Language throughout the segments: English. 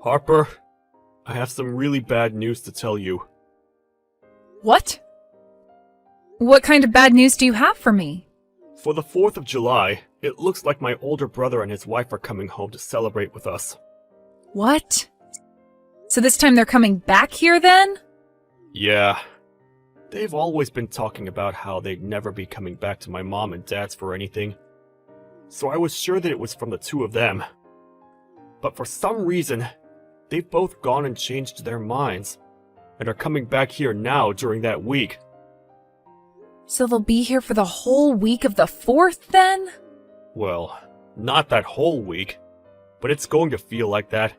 Harper, I have some really bad news to tell you. What? What kind of bad news do you have for me? For the 4th of July, it looks like my older brother and his wife are coming home to celebrate with us. What? So this time they're coming back here then? Yeah. They've always been talking about how they'd never be coming back to my mom and dad's for anything. So I was sure that it was from the two of them. But for some reason, they've both gone and changed their minds, and are coming back here now during that week. So they'll be here for the whole week of the 4th then? Well, not that whole week, but it's going to feel like that.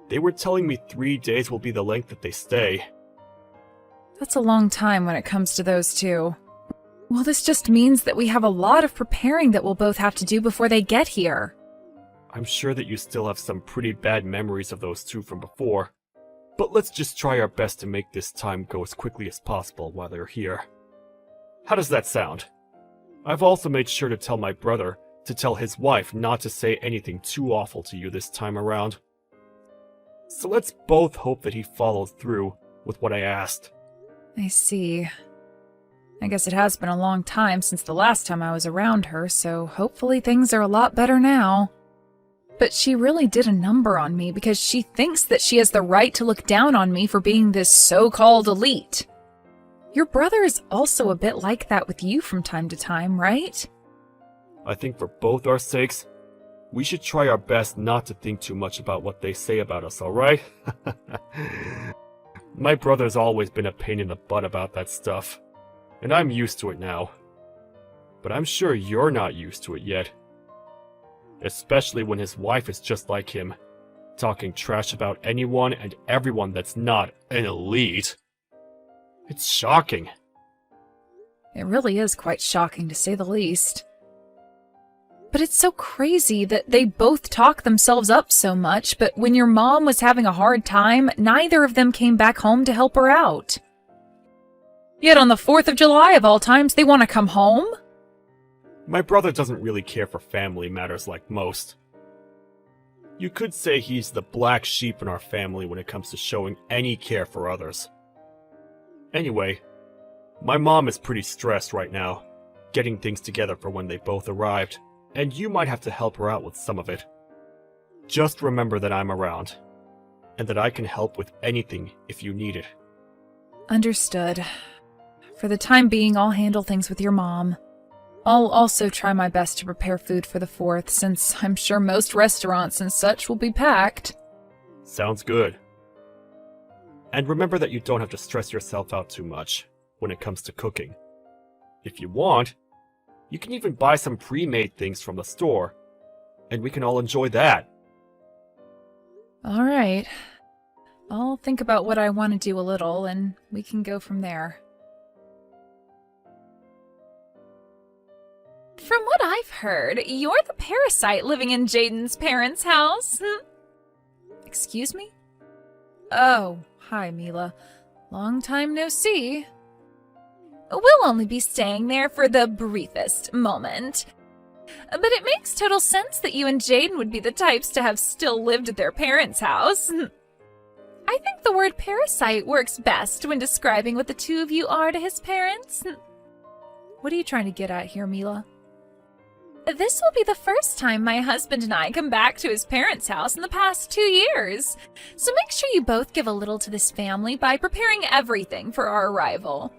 They were telling me 3 days will be the length that they stay. That's a long time when it comes to those two. Well, this just means that we have a lot of preparing that we'll both have to do before they get here. I'm sure that you still have some pretty bad memories of those two from before, but let's just try our best to make this time go as quickly as possible while they're here. How does that sound? I've also made sure to tell my brother to tell his wife not to say anything too awful to you this time around. So let's both hope that he follows through with what I asked. I see. I guess it has been a long time since the last time I was around her, so hopefully things are a lot better now. But she really did a number on me because she thinks that she has the right to look down on me for being this so-called elite. Your brother is also a bit like that with you from time to time, right? I think for both our sakes, we should try our best not to think too much about what they say about us, alright? My brother's always been a pain in the butt about that stuff, and I'm used to it now. But I'm sure you're not used to it yet. Especially when his wife is just like him, talking trash about anyone and everyone that's not an elite. It's shocking. It really is quite shocking to say the least. But it's so crazy that they both talk themselves up so much, but when your mom was having a hard time, neither of them came back home to help her out. Yet on the 4th of July of all times, they want to come home? My brother doesn't really care for family matters like most. You could say he's the black sheep in our family when it comes to showing any care for others. Anyway, my mom is pretty stressed right now, getting things together for when they both arrived, and you might have to help her out with some of it. Just remember that I'm around, and that I can help with anything if you need it. Understood. For the time being, I'll handle things with your mom. I'll also try my best to prepare food for the 4th, since I'm sure most restaurants and such will be packed. Sounds good. And remember that you don't have to stress yourself out too much when it comes to cooking. If you want, you can even buy some pre-made things from the store, and we can all enjoy that. Alright. I'll think about what I want to do a little, and we can go from there. From what I've heard, you're the parasite living in Jaden's parents' house. Excuse me? Oh, hi, Mila. Long time no see. We'll only be staying there for the briefest moment. But it makes total sense that you and Jaden would be the types to have still lived at their parents' house. I think the word parasite works best when describing what the two of you are to his parents. What are you trying to get at here, Mila? This will be the first time my husband and I come back to his parents' house in the past 2 years. So make sure you both give a little to this family by preparing everything for our arrival.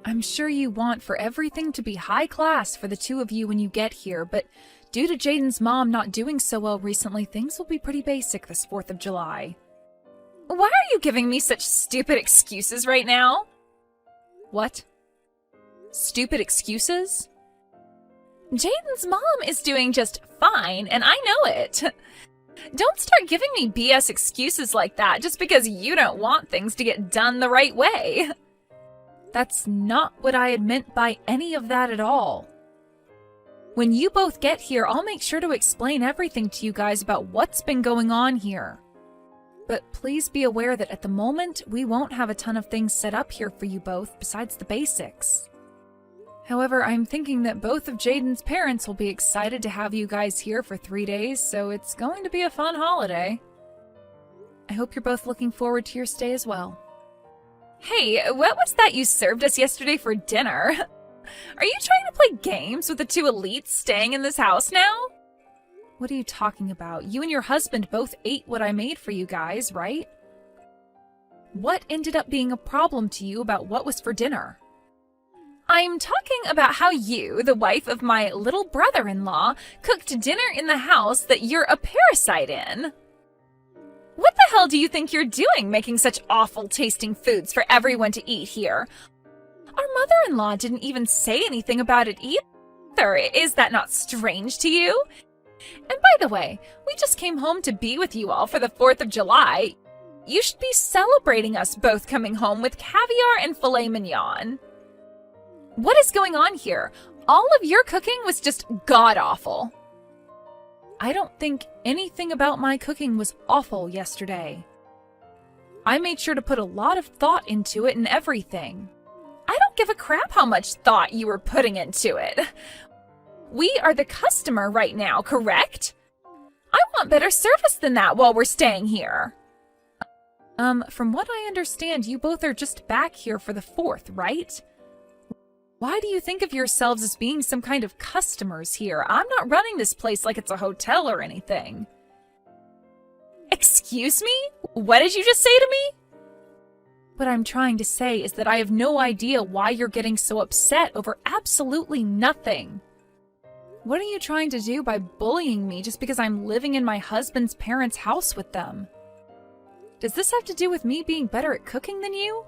I'm sure you want for everything to be high class for the two of you when you get here, but due to Jaden's mom not doing so well recently, things will be pretty basic this 4th of July. Why are you giving me such stupid excuses right now? What? Stupid excuses? Jaden's mom is doing just fine, and I know it. Don't start giving me BS excuses like that just because you don't want things to get done the right way. That's not what I had meant by any of that at all. When you both get here, I'll make sure to explain everything to you guys about what's been going on here. But please be aware that at the moment, we won't have a ton of things set up here for you both besides the basics. However, I'm thinking that both of Jaden's parents will be excited to have you guys here for 3 days, so it's going to be a fun holiday. I hope you're both looking forward to your stay as well. Hey, what was that you served us yesterday for dinner? Are you trying to play games with the two elites staying in this house now? What are you talking about? You and your husband both ate what I made for you guys, right? What ended up being a problem to you about what was for dinner? I'm talking about how you, the wife of my little brother-in-law, cooked dinner in the house that you're a parasite in. What the hell do you think you're doing making such awful-tasting foods for everyone to eat here? Our mother-in-law didn't even say anything about it either. Is that not strange to you? And by the way, we just came home to be with you all for the 4th of July. You should be celebrating us both coming home with caviar and filet mignon. What is going on here? All of your cooking was just god-awful. I don't think anything about my cooking was awful yesterday. I made sure to put a lot of thought into it and everything. I don't give a crap how much thought you were putting into it. We are the customer right now, correct? I want better service than that while we're staying here. From what I understand, you both are just back here for the 4th, right? Why do you think of yourselves as being some kind of customers here? I'm not running this place like it's a hotel or anything. Excuse me? What did you just say to me? What I'm trying to say is that I have no idea why you're getting so upset over absolutely nothing. What are you trying to do by bullying me just because I'm living in my husband's parents' house with them? Does this have to do with me being better at cooking than you?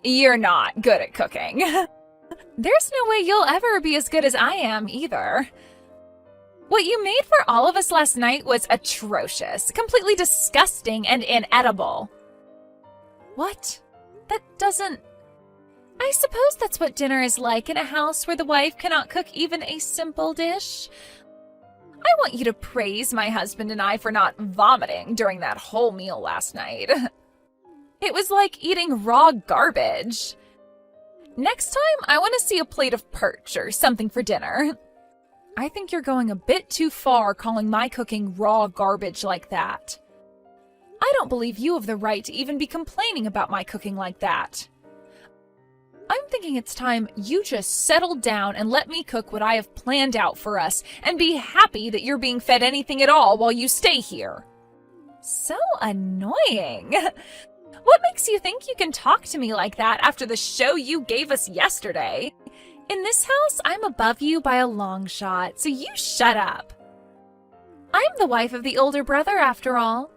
You're not good at cooking. There's no way you'll ever be as good as I am either. What you made for all of us last night was atrocious, completely disgusting and inedible. What? That doesn't... I suppose that's what dinner is like in a house where the wife cannot cook even a simple dish. I want you to praise my husband and I for not vomiting during that whole meal last night. It was like eating raw garbage. Next time, I want to see a plate of perch or something for dinner. I think you're going a bit too far calling my cooking raw garbage like that. I don't believe you have the right to even be complaining about my cooking like that. I'm thinking it's time you just settle down and let me cook what I have planned out for us and be happy that you're being fed anything at all while you stay here. So annoying. What makes you think you can talk to me like that after the show you gave us yesterday? In this house, I'm above you by a long shot, so you shut up. I'm the wife of the older brother, after all.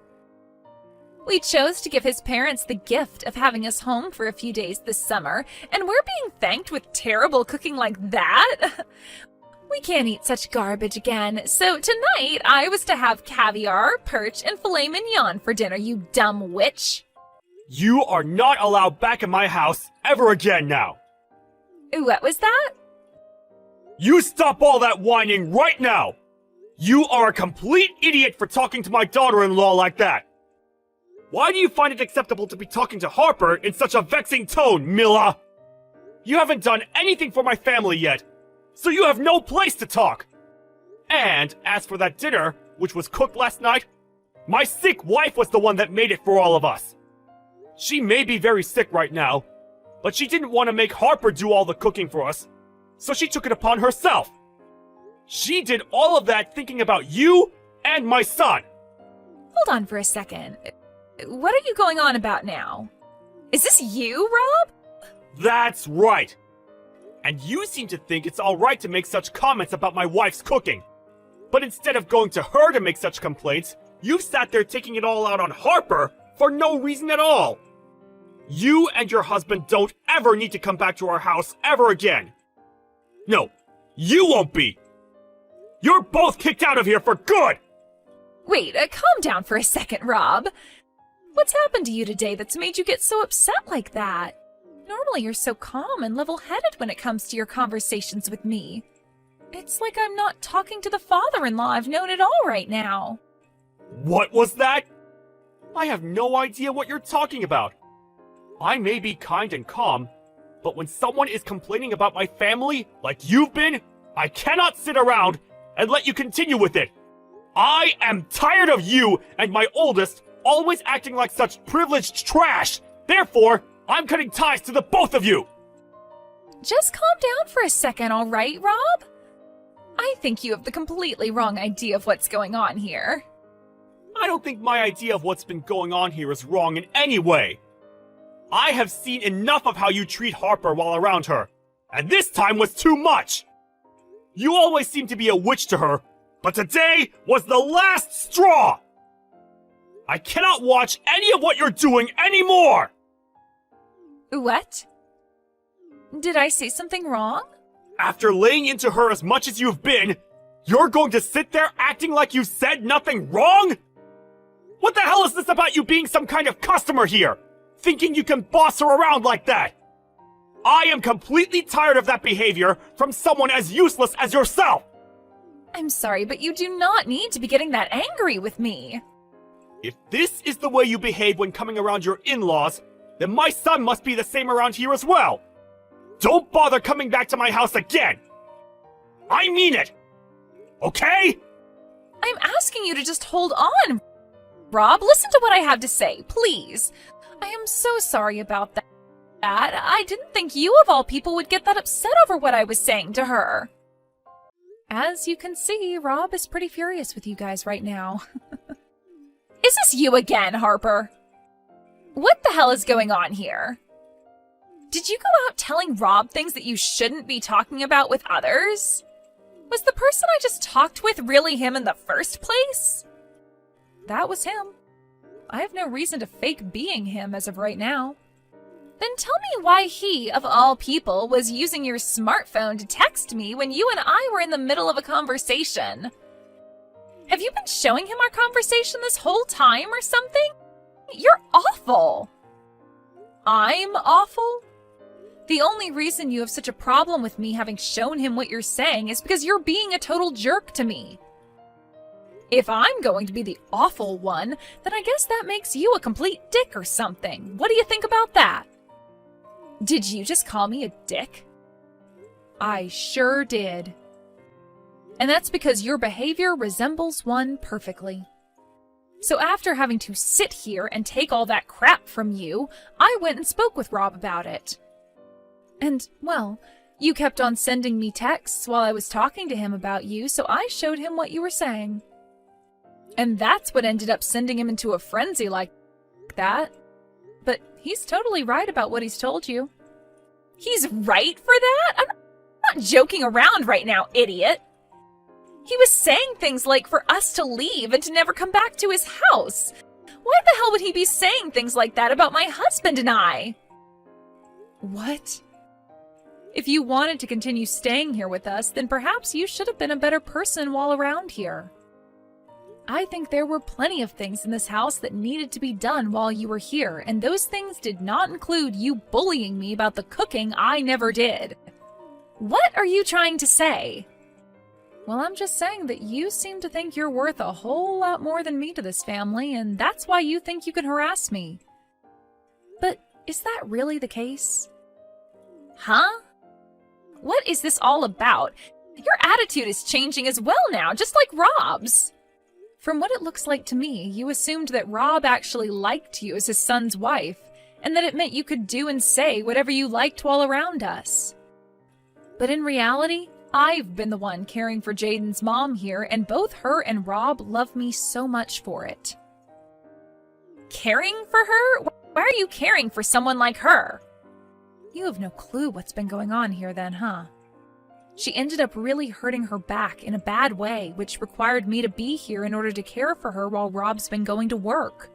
We chose to give his parents the gift of having us home for a few days this summer, and we're being thanked with terrible cooking like that? We can't eat such garbage again, so tonight I was to have caviar, perch, and filet mignon for dinner, you dumb witch. You are not allowed back in my house ever again now! What was that? You stop all that whining right now! You are a complete idiot for talking to my daughter-in-law like that! Why do you find it acceptable to be talking to Harper in such a vexing tone, Mila? You haven't done anything for my family yet, so you have no place to talk! And as for that dinner, which was cooked last night, my sick wife was the one that made it for all of us. She may be very sick right now, but she didn't want to make Harper do all the cooking for us, so she took it upon herself. She did all of that thinking about you and my son. Hold on for a second. What are you going on about now? Is this you, Rob? That's right. And you seem to think it's alright to make such comments about my wife's cooking. But instead of going to her to make such complaints, you've sat there taking it all out on Harper for no reason at all. You and your husband don't ever need to come back to our house ever again. No, you won't be. You're both kicked out of here for good! Wait, calm down for a second, Rob. What's happened to you today that's made you get so upset like that? Normally you're so calm and level-headed when it comes to your conversations with me. It's like I'm not talking to the father-in-law I've known at all right now. What was that? I have no idea what you're talking about. I may be kind and calm, But when someone is complaining about my family, like you've been, I cannot sit around and let you continue with it. I am tired of you and my oldest always acting like such privileged trash. Therefore, I'm cutting ties to the both of you. Just calm down for a second, all right, Rob? I think you have the completely wrong idea of what's going on here. I don't think my idea of what's been going on here is wrong in any way. I have seen enough of how you treat Harper while around her, and this time was too much. You always seem to be a witch to her, but today was the last straw. I cannot watch any of what you're doing anymore. What? Did I say something wrong? After laying into her as much as you've been, you're going to sit there acting like you said nothing wrong? What the hell is this about you being some kind of customer here? Thinking you can boss her around like that? I am completely tired of that behavior from someone as useless as yourself! I'm sorry, but you do not need to be getting that angry with me. If this is the way you behave when coming around your in-laws, then my son must be the same around here as well. Don't bother coming back to my house again! I mean it! Okay? I'm asking you to just hold on. Rob, listen to what I have to say, please. I am so sorry about that. I didn't think you of all people would get that upset over what I was saying to her. As you can see, Rob is pretty furious with you guys right now. Is this you again, Harper? What the hell is going on here? Did you go out telling Rob things that you shouldn't be talking about with others? Was the person I just talked with really him in the first place? That was him. I have no reason to fake being him as of right now. Then tell me why he, of all people, was using your smartphone to text me when you and I were in the middle of a conversation. Have you been showing him our conversation this whole time or something? You're awful. I'm awful? The only reason you have such a problem with me having shown him what you're saying is because you're being a total jerk to me. If I'm going to be the awful one, then I guess that makes you a complete dick or something. What do you think about that? Did you just call me a dick? I sure did. And that's because your behavior resembles one perfectly. So after having to sit here and take all that crap from you, I went and spoke with Rob about it. And, well, you kept on sending me texts while I was talking to him about you, so I showed him what you were saying. And that's what ended up sending him into a frenzy like that. But he's totally right about what he's told you. He's right for that? I'm not joking around right now, idiot. He was saying things like for us to leave and to never come back to his house. Why the hell would he be saying things like that about my husband and I? What? If you wanted to continue staying here with us, then perhaps you should have been a better person while around here. I think there were plenty of things in this house that needed to be done while you were here, and those things did not include you bullying me about the cooking I never did. What are you trying to say? Well, I'm just saying that you seem to think you're worth a whole lot more than me to this family, and that's why you think you can harass me. But is that really the case? Huh? What is this all about? Your attitude is changing as well now, just like Rob's. From what it looks like to me, you assumed that Rob actually liked you as his son's wife, and that it meant you could do and say whatever you liked while around us. But in reality, I've been the one caring for Jaden's mom here, and both her and Rob love me so much for it. Caring for her? Why are you caring for someone like her? You have no clue what's been going on here then, huh? She ended up really hurting her back in a bad way, which required me to be here in order to care for her while Rob's been going to work.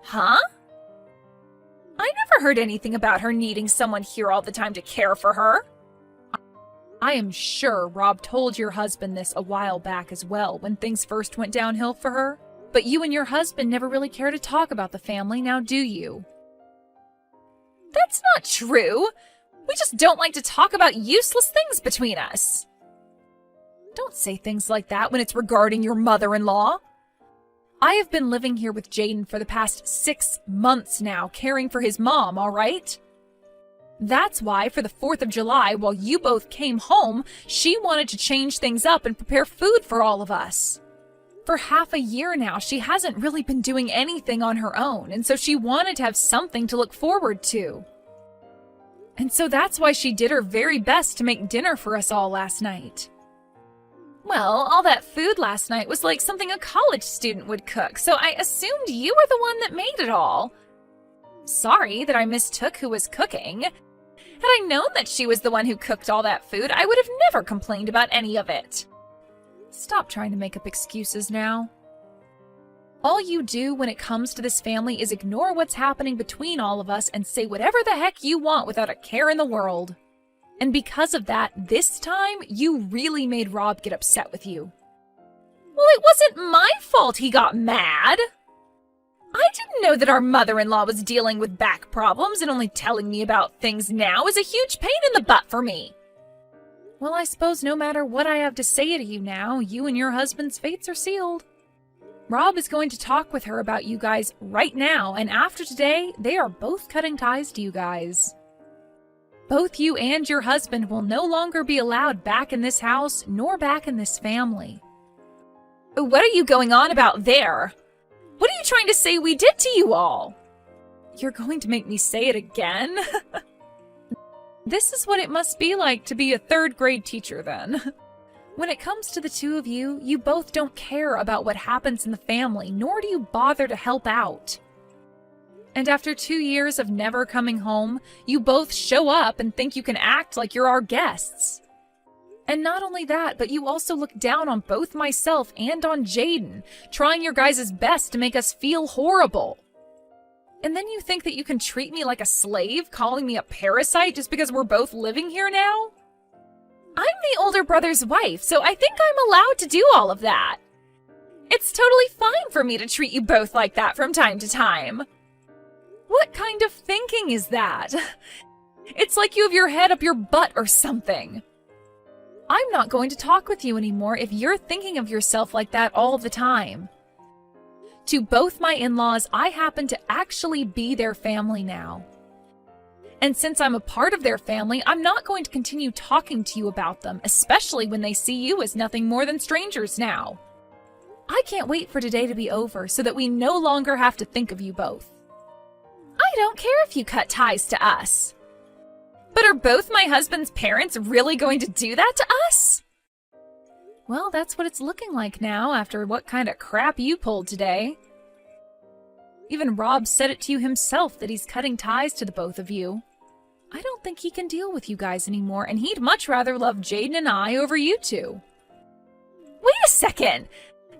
Huh? I never heard anything about her needing someone here all the time to care for her. I am sure Rob told your husband this a while back as well, when things first went downhill for her. But you and your husband never really care to talk about the family, now do you? That's not true. We just don't like to talk about useless things between us. Don't say things like that when it's regarding your mother-in-law. I have been living here with Jaden for the past 6 months now, caring for his mom, all right? That's why, for the 4th of July, while you both came home, she wanted to change things up and prepare food for all of us. For half a year now, she hasn't really been doing anything on her own, and so she wanted to have something to look forward to. And so that's why she did her very best to make dinner for us all last night. Well, all that food last night was like something a college student would cook, so I assumed you were the one that made it all. Sorry that I mistook who was cooking. Had I known that she was the one who cooked all that food, I would have never complained about any of it. Stop trying to make up excuses now. All you do when it comes to this family is ignore what's happening between all of us and say whatever the heck you want without a care in the world. And because of that, this time, you really made Rob get upset with you. Well, it wasn't my fault he got mad. I didn't know that our mother-in-law was dealing with back problems, and only telling me about things now is a huge pain in the butt for me. Well, I suppose no matter what I have to say to you now, you and your husband's fates are sealed. Rob is going to talk with her about you guys right now, and after today, they are both cutting ties to you guys. Both you and your husband will no longer be allowed back in this house, nor back in this family. What are you going on about there? What are you trying to say we did to you all? You're going to make me say it again? This is what it must be like to be a third-grade teacher, then. When it comes to the two of you, you both don't care about what happens in the family, nor do you bother to help out. And after 2 years of never coming home, you both show up and think you can act like you're our guests. And not only that, but you also look down on both myself and on Jaden, trying your guys' best to make us feel horrible. And then you think that you can treat me like a slave, calling me a parasite just because we're both living here now? I'm the older brother's wife, so I think I'm allowed to do all of that. It's totally fine for me to treat you both like that from time to time. What kind of thinking is that? It's like you have your head up your butt or something. I'm not going to talk with you anymore if you're thinking of yourself like that all the time. To both my in-laws, I happen to actually be their family now. And since I'm a part of their family, I'm not going to continue talking to you about them, especially when they see you as nothing more than strangers now. I can't wait for today to be over so that we no longer have to think of you both. I don't care if you cut ties to us. But are both my husband's parents really going to do that to us? Well, that's what it's looking like now after what kind of crap you pulled today. Even Rob said it to you himself that he's cutting ties to the both of you. I don't think he can deal with you guys anymore, and he'd much rather love Jaden and I over you two. Wait a second!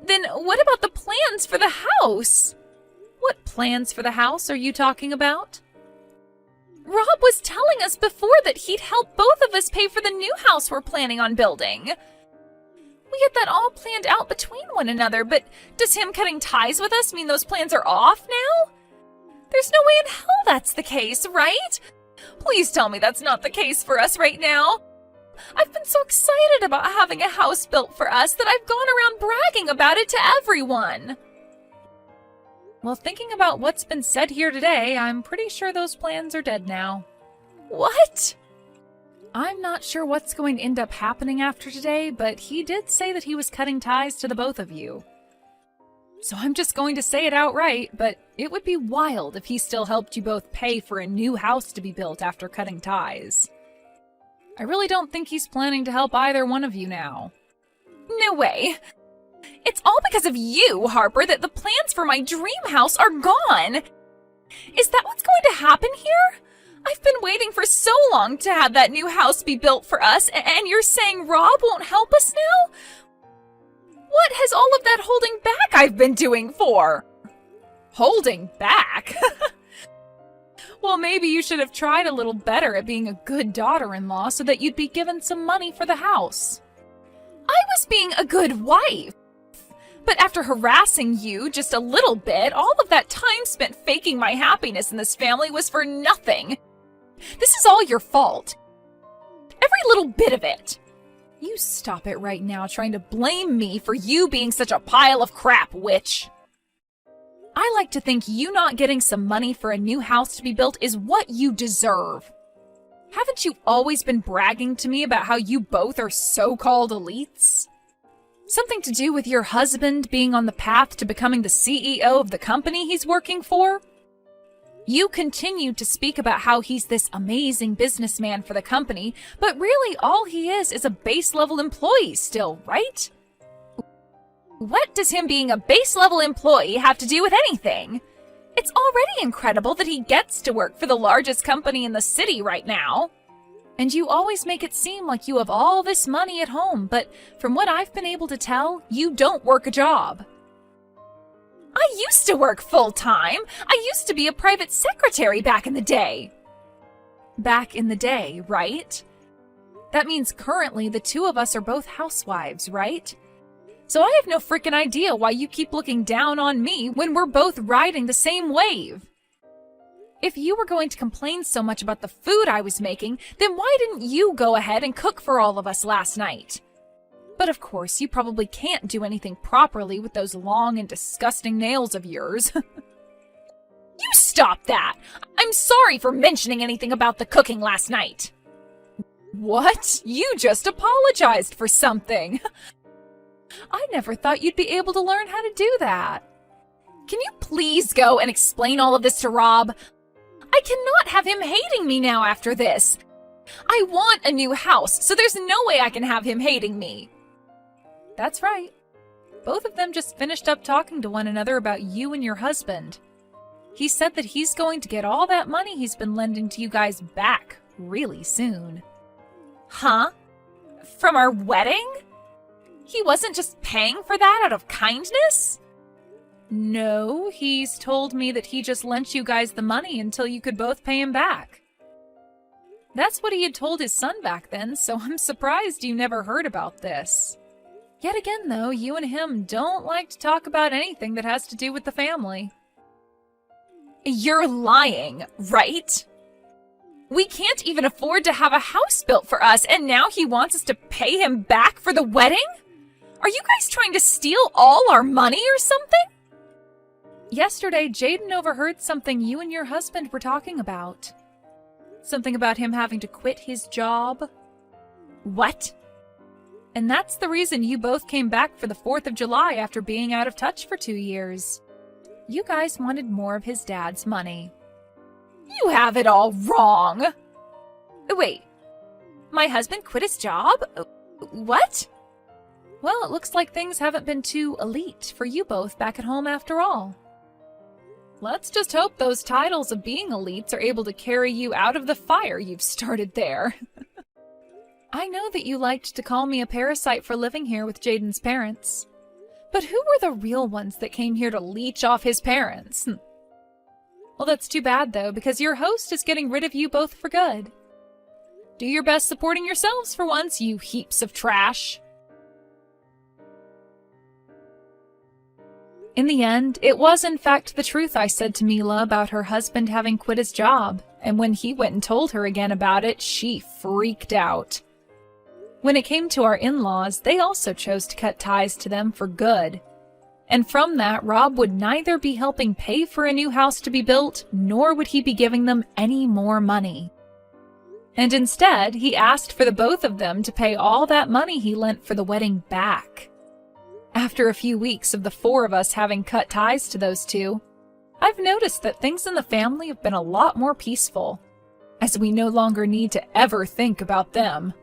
Then what about the plans for the house? What plans for the house are you talking about? Rob was telling us before that he'd help both of us pay for the new house we're planning on building. We had that all planned out between one another, but does him cutting ties with us mean those plans are off now? There's no way in hell that's the case, right? Please tell me that's not the case for us right now. I've been so excited about having a house built for us that I've gone around bragging about it to everyone. Well, thinking about what's been said here today, I'm pretty sure those plans are dead now. What? I'm not sure what's going to end up happening after today, but he did say that he was cutting ties to the both of you. So I'm just going to say it outright, but it would be wild if he still helped you both pay for a new house to be built after cutting ties. I really don't think he's planning to help either one of you now. No way. It's all because of you, Harper, that the plans for my dream house are gone. Is that what's going to happen here? I've been waiting for so long to have that new house be built for us, and you're saying Rob won't help us now? What has all of that holding back I've been doing for? Holding back? Well, maybe you should have tried a little better at being a good daughter-in-law so that you'd be given some money for the house. I was being a good wife. But after harassing you just a little bit, all of that time spent faking my happiness in this family was for nothing. This is all your fault. Every little bit of it. You stop it right now trying to blame Blame me for you being such a pile of crap, witch. I like to think you not getting some money for a new house to be built is what you deserve. Haven't you always been bragging to me about how you both are so-called elites? Something to do with your husband being on the path to becoming the CEO of the company he's working for? You continue to speak about how he's this amazing businessman for the company, but really all he is a base-level employee still, right? What does him being a base-level employee have to do with anything? It's already incredible that he gets to work for the largest company in the city right now. And you always make it seem like you have all this money at home, but from what I've been able to tell, you don't work a job. I used to work full-time. I used to be a private secretary back in the day. Back in the day, right? That means currently the two of us are both housewives, right? So I have no frickin' idea why you keep looking down on me when we're both riding the same wave. If you were going to complain so much about the food I was making, then why didn't you go ahead and cook for all of us last night? But of course, you probably can't do anything properly with those long and disgusting nails of yours. You stop that! I'm sorry for mentioning anything about the cooking last night. What? You just apologized for something. I never thought you'd be able to learn how to do that. Can you please go and explain all of this to Rob? I cannot have him hating me now after this. I want a new house, so there's no way I can have him hating me. That's right. Both of them just finished up talking to one another about you and your husband. He said that he's going to get all that money he's been lending to you guys back really soon. Huh? From our wedding? He wasn't just paying for that out of kindness? No, he's told me that he just lent you guys the money until you could both pay him back. That's what he had told his son back then, so I'm surprised you never heard about this. Yet again, though, you and him don't like to talk about anything that has to do with the family. You're lying, right? We can't even afford to have a house built for us, and now he wants us to pay him back for the wedding? Are you guys trying to steal all our money or something? Yesterday, Jaden overheard something you and your husband were talking about. Something about him having to quit his job. What? And that's the reason you both came back for the 4th of July after being out of touch for 2 years. You guys wanted more of his dad's money. You have it all wrong. Wait, my husband quit his job? What? Well, it looks like things haven't been too elite for you both back at home after all. Let's just hope those titles of being elites are able to carry you out of the fire you've started there. I know that you liked to call me a parasite for living here with Jaden's parents. But who were the real ones that came here to leech off his parents? Well, that's too bad, though, because your host is getting rid of you both for good. Do your best supporting yourselves for once, you heaps of trash. In the end, it was in fact the truth I said to Mila about her husband having quit his job, and when he went and told her again about it, she freaked out. When it came to our in-laws, they also chose to cut ties to them for good. And from that, Rob would neither be helping pay for a new house to be built, nor would he be giving them any more money. And instead, he asked for the both of them to pay all that money he lent for the wedding back. After a few weeks of the 4 of us having cut ties to those two, I've noticed that things in the family have been a lot more peaceful, as we no longer need to ever think about them.